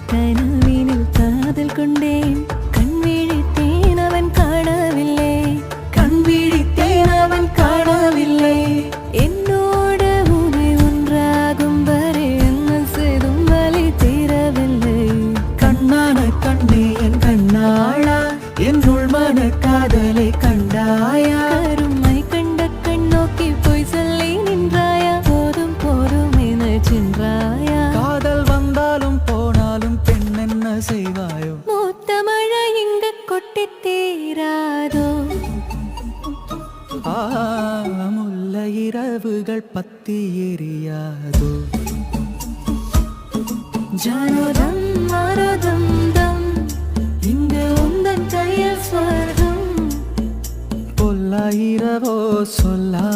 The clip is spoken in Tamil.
கனவினில் காதல் கொண்டேன் கண் விழித்தேன் அவன் காணவில்லை கண் விழித்தேன் அவன் காணவில்லை என்னோடு உனை ஒன்றாகும் வரை என்ன செய்தும் வலி தீரவில்லை கண்ணான கண்ணே என் கண்ணாளா என்னுள் மன காதலை கண்டாயா கருமை கண்ட கண் நோக்கி போய் சொல்லி நின்றாயா போதும் போதும் என சென்றாயா காதல் வந்தாலும் போனாலும் பெண் என்ன செய்வாயோ மூத்த மழை இங்கு கொட்டி தீராதோ முல்ல இரவுகள் பத்தி எரியாதோ ஜனதம் மரதம் தம் இங்கு உந்தன் கையில் ஸ்வர்கம் பொல்லாயிரவோ சொல்லா